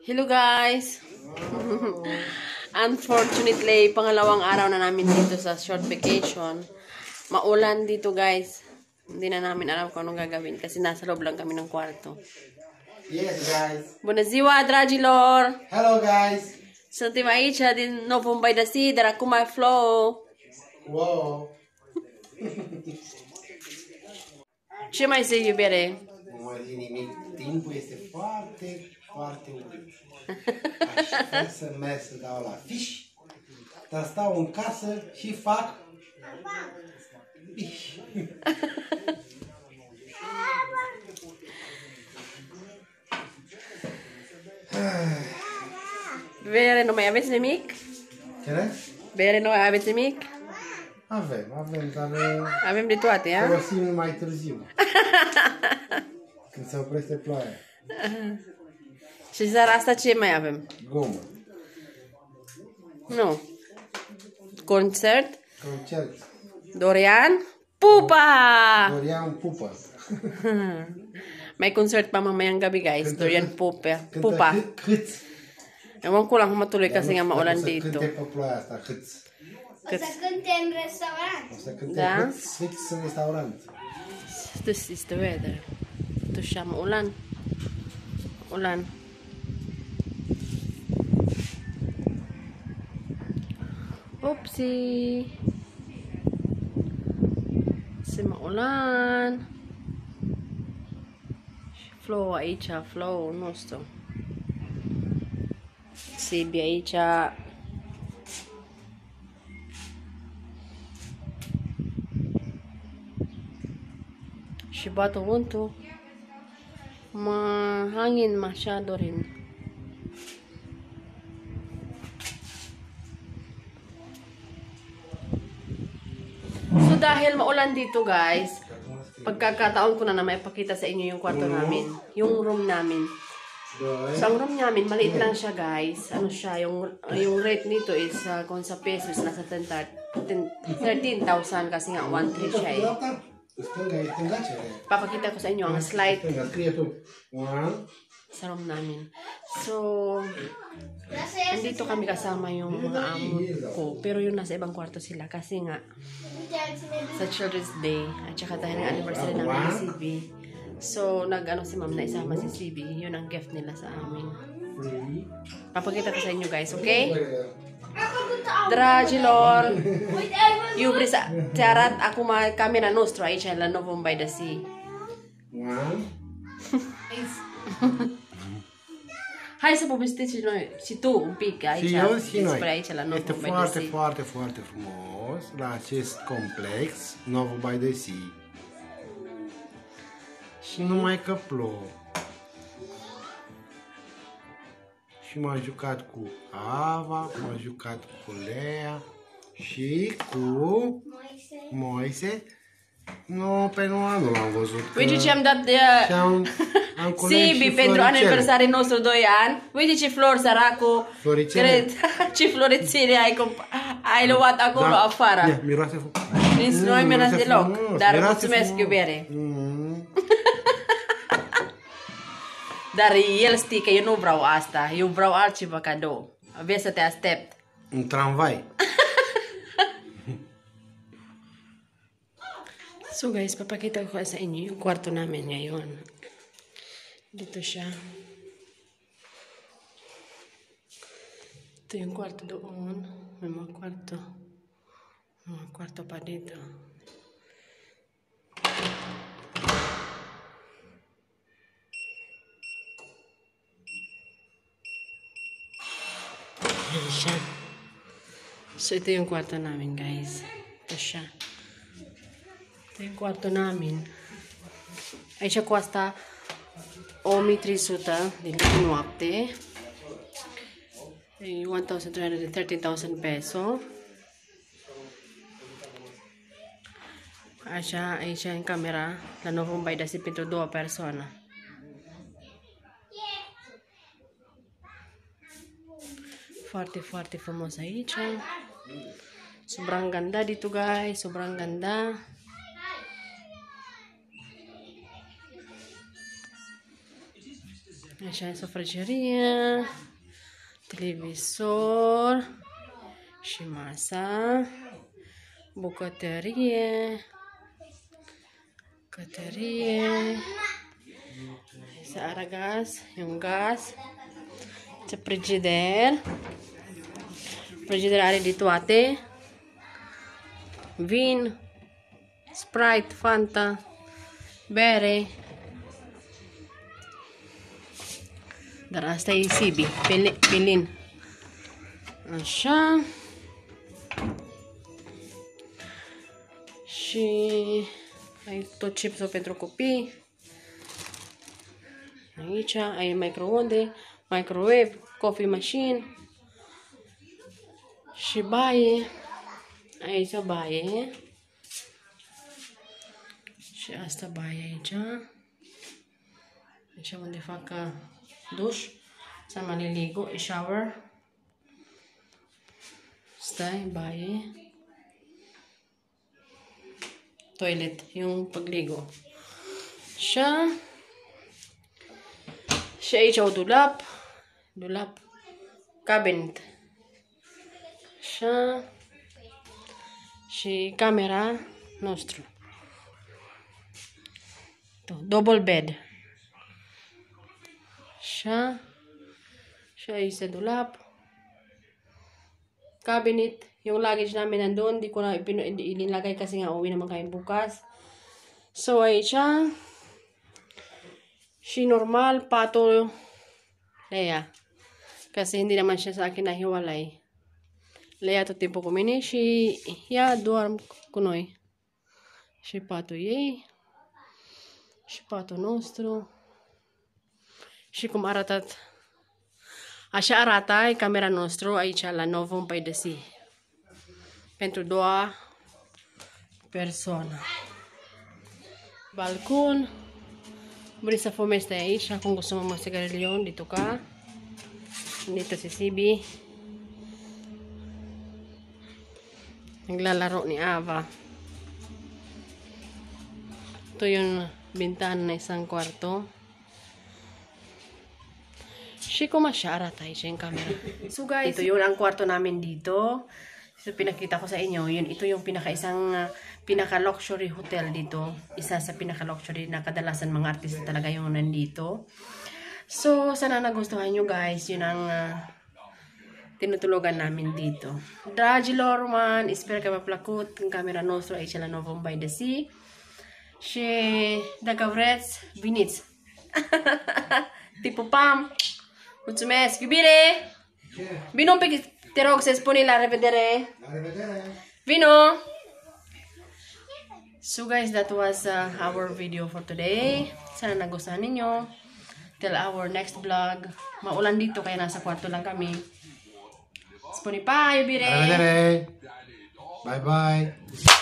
Hello guys! Unfortunately, pangalawang araw na namin dito sa short vacation. Maulan dito guys. Hindi na namin alam kung anong gagawin kasi nasa loob lang kami ng kwarto. Yes guys. Bună ziua, dragilor! Hello guys. Suntem aici din Nou Vom By The Sea, dar acum e flow. Wow. Ce mai zic, iubire? Nu mai zic nimic. Timpul este foarte, foarte urât. Aș vrea să merg să dau la fiș, dar stau în casă și fac fiș. Bere, nu mai aveți nimic? Ce? Bere, nu mai aveți nimic? Avem, dar Avem de toate, a? folosim mai târziu. Când se oprește ploaia. Și seara asta ce mai avem? Gomă. Nu. Concert? Concert. Dorian? Pupa! Dorian Pupa. May concert pa mamayang gabi guys. Dorian Pupa. Pupa. Câți? Ewan ko lang kung matuloy kasi nga maulan dito. Cânte pe ploaia asta, câți? O să cânte în restaurant. O să cânte Da? câți fix în restaurant. This is the weather. Ito siya, maulan. Ulan. Oopsie. Kasi maulan. Flow aici, flow nostru. Sibi aici. Și bate vântul. Hangin masyado rin. So dahil maulan dito guys, pagkakataon ko na may ipakita sa inyo yung kwarto namin, yung room namin. So ang room namin, maliit lang siya guys. Ano siya, yung rate nito is kung sa pesos nasa 13,000 kasi nga 1.3 siya eh. Stânga e stânga ce e? Papakita ko sa inyo ang slide Stânga, scrie tu. One. sa room namin. So, nandito kami kasama yung mga amo ko. Pero yung nasa ibang kwarto sila kasi nga sa Children's Day at saka dahil ng anniversary namin ni CB. So, nag-ano si ma'am na isama si CB. Yun ang gift nila sa amin. Papakita ko sa inyo guys, okay? Dragilor, iubri sa tiarat aku kami na nostro aici la Nou Vom By The Sea. One. Hai să povestiți și tu un pic aici Și eu și noi. despre aici la Nou Este Vom By The foarte, Sea. foarte, foarte frumos la acest complex Nou Vom By The Sea. Și numai că plouă. Și m-am jucat cu Ava, m-am jucat cu Lea și cu Moise. Nu, pe nu l-am văzut. Uite ce am dat de Și am cules Sibi și pentru floricele. aniversariul nostru 2 ani. Uite ce flori, săracu. Floricele. Cred, ce florețele ai luat acolo afară. Ia, miroase frumos. Nici nu ai miras deloc. frumos, Dar miroase mulțumesc, frumos. iubire. Mm. Dar el știe că eu nu vreau asta. Eu vreau altceva cadou. Vezi să te aștept. Un tramvai. So guys, papakita ko sa inyo yung kwarto namin ngayon. Dito siya. Ito yung kwarto doon. May mga kwarto. Mga kwarto pa dito. Ayan siya. So ito yung kwarto namin guys. Ito siya. Ito yung kwarto namin. Aici costa 1300 din noapte. 1,313,000 peso. Aici în camera la Nou Vom By The Sea pentru 2 persoane. Foarte, foarte frumos aici. Sobrang ganda dito guys. Sobrang ganda. Ayan siya, sofrageria, televisor, shimasa, bukateria, sa aragas, yung gas, sa frigidaire ada dito ate, vin, Sprite, Fanta, bere, darasta CB, pilin, asya, aí to chips o pentru copii. Aici ai microonde, microwave, coffee machine. Și baie. Aici o baie. Și asta baie aici. Aici unde fac duș. Să mă liligo, e shower. Stai, baie. Toilet, yung pagligo. Siya. Și aici o dulap, cabinet. Așa. Și camera nostru. Double bed. Așa. Și aici se dulap. Cabinet. Yung luggage namin nandun. Di ko na ilinlagay kasi nga uwi naman kayo bukas. So, aici. Și normal, patul Leia. Kasi hindi naman siya sa akin nahiwalay. Leia tot timpul cu mine și ea doarm cu noi. Și patul ei. Și patul nostru. Și cum a arătat. Așa arată camera nostru aici la Novum Paidesi. Pentru doua persoană. Balcon. Brisa fumeste aici, acum gusto mo magsigarilyo dito ka. Dito si Sibi. Naglalaro ni Ava. Ito yung bintana na isang kwarto. Shiko masyara tayo siya yung camera. So guys, ito yun ang kwarto namin dito. So pinakita ko sa inyo, ito yung pinaka-luxury hotel dito. Isa sa pinaka-luxury na kadalasan mga artista talaga yung nandito. So, sana nagustuhan nyo guys. Yun ang tinutulugan namin dito. Dragi Lorman, spero che vi plăcut în camera nostru aici la Novum by the Sea. Și dacă vreți, veniți. Tipo Pam. Mulțumesc, iubire! Vino un pic, te rog să spuni la revedere. La revedere! Vino! So guys, that was our video for today. Sana nagustuhan ninyo. Till our next vlog. Maulan dito kaya nasa kwarto lang kami. Spuni pa, yubire! La revedere! Bye bye!